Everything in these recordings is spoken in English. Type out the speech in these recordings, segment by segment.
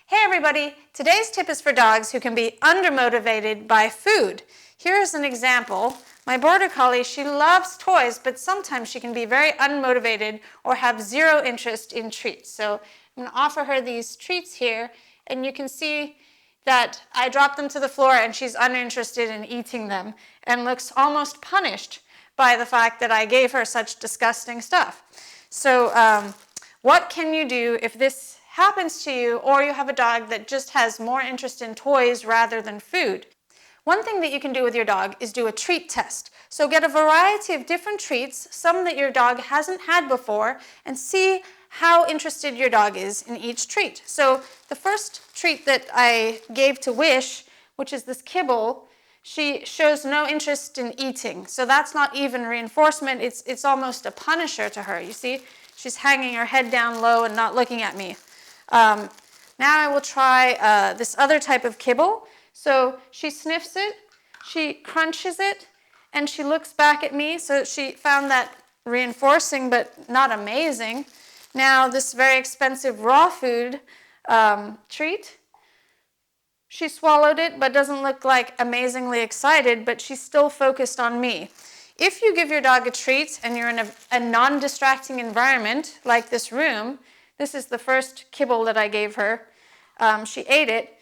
Hey everybody, today's tip is for dogs who can be undermotivated by food. Here's an example. My border collie, she loves toys, but sometimes she can be very unmotivated or have zero interest in treats. So I'm going to offer her these treats here, and you can see that I drop them to the floor and she's uninterested in eating them and looks almost punished by the fact that I gave her such disgusting stuff. So what can you do if this happens to you, or you have a dog that just has more interest in toys rather than food? One thing that you can do with your dog is do a treat test. So get a variety of different treats, some that your dog hasn't had before, and see how interested your dog is in each treat. So the first treat that I gave to Wish, which is this kibble, she shows no interest in eating. So that's not even reinforcement, it's almost a punisher to her. You see, she's hanging her head down low and not looking at me. Now I will try this other type of kibble. So she sniffs it, she crunches it, and she looks back at me. So she found that reinforcing but not amazing. Now this very expensive raw food treat, she swallowed it but doesn't look like amazingly excited, but she's still focused on me. If you give your dog a treat and you're in a non-distracting environment like this room, this is the first kibble that I gave her. She ate it.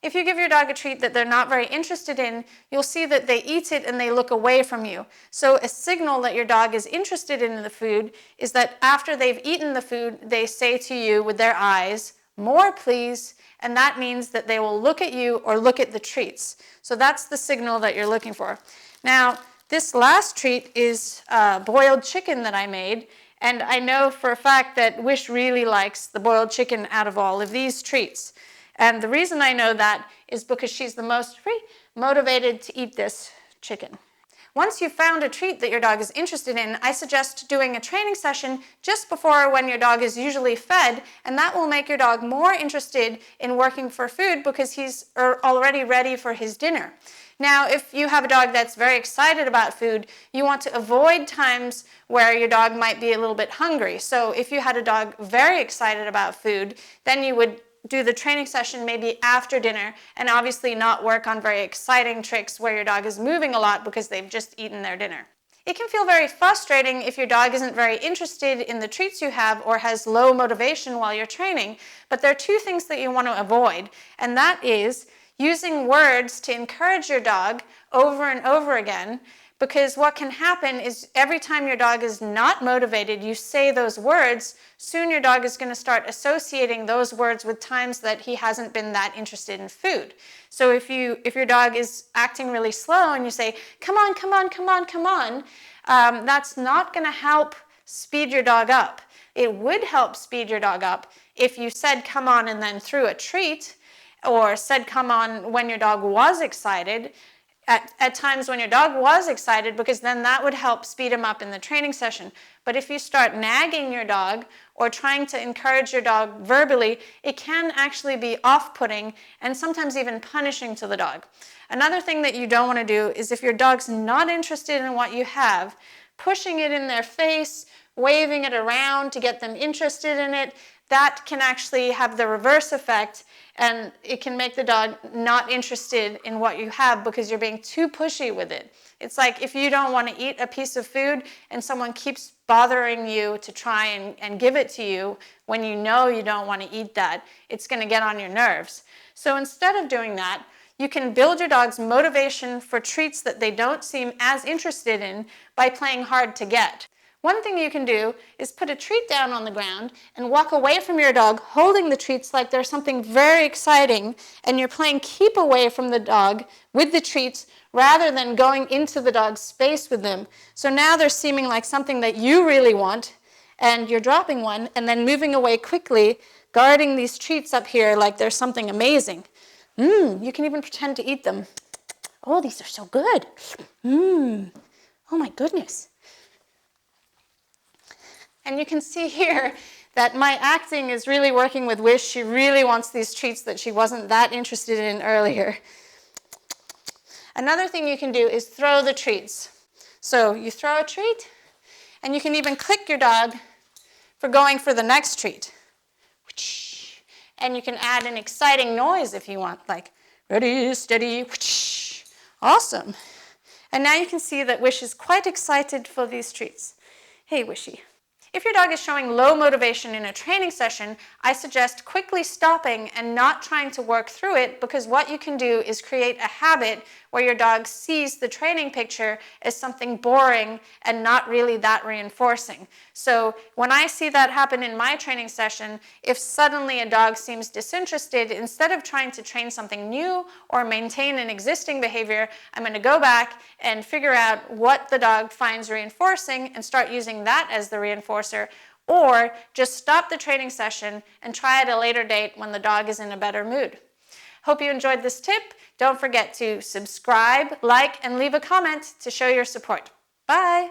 If you give your dog a treat that they're not very interested in, you'll see that they eat it and they look away from you. So a signal that your dog is interested in the food is that after they've eaten the food, they say to you with their eyes, "More please," and that means that they will look at you or look at the treats. So that's the signal that you're looking for. Now, this last treat is boiled chicken that I made. And I know for a fact that Wish really likes the boiled chicken out of all of these treats. And the reason I know that is because she's the most motivated to eat this chicken. Once you've found a treat that your dog is interested in, I suggest doing a training session just before when your dog is usually fed, and that will make your dog more interested in working for food because he's already ready for his dinner. Now, if you have a dog that's very excited about food, you want to avoid times where your dog might be a little bit hungry. So if you had a dog very excited about food, then you would do the training session maybe after dinner, and obviously not work on very exciting tricks where your dog is moving a lot because they've just eaten their dinner. It can feel very frustrating if your dog isn't very interested in the treats you have or has low motivation while you're training, but there are two things that you want to avoid, and that is using words to encourage your dog over and over again, because what can happen is every time your dog is not motivated, you say those words, soon your dog is going to start associating those words with times that he hasn't been that interested in food. So if your dog is acting really slow and you say, "Come on, come on, come on, come on," that's not going to help speed your dog up. It would help speed your dog up if you said "come on" and then threw a treat, or said "come on" when your dog was excited, at times when your dog was excited, because then that would help speed him up in the training session. But if you start nagging your dog or trying to encourage your dog verbally, it can actually be off-putting and sometimes even punishing to the dog. Another thing that you don't want to do is if your dog's not interested in what you have, pushing it in their face, waving it around to get them interested in it, that can actually have the reverse effect, and it can make the dog not interested in what you have because you're being too pushy with it. It's like if you don't want to eat a piece of food and someone keeps bothering you to try and give it to you when you know you don't want to eat that, it's going to get on your nerves. So instead of doing that, you can build your dog's motivation for treats that they don't seem as interested in by playing hard to get. One thing you can do is put a treat down on the ground and walk away from your dog holding the treats like there's something very exciting, and you're playing keep away from the dog with the treats rather than going into the dog's space with them. So now they're seeming like something that you really want, and you're dropping one and then moving away quickly, guarding these treats up here like there's something amazing. You can even pretend to eat them. Oh, these are so good. Oh my goodness. And you can see here that my acting is really working with Wish. She really wants these treats that she wasn't that interested in earlier. Another thing you can do is throw the treats. So you throw a treat, and you can even click your dog for going for the next treat. And you can add an exciting noise if you want, like ready, steady, whoosh. Awesome. And now you can see that Wish is quite excited for these treats. Hey, Wishy. If your dog is showing low motivation in a training session, I suggest quickly stopping and not trying to work through it, because what you can do is create a habit where your dog sees the training picture as something boring and not really that reinforcing. So when I see that happen in my training session, if suddenly a dog seems disinterested, instead of trying to train something new or maintain an existing behavior, I'm going to go back and figure out what the dog finds reinforcing and start using that as the reinforcer, or just stop the training session and try at a later date when the dog is in a better mood. Hope you enjoyed this tip. Don't forget to subscribe, like, and leave a comment to show your support. Bye!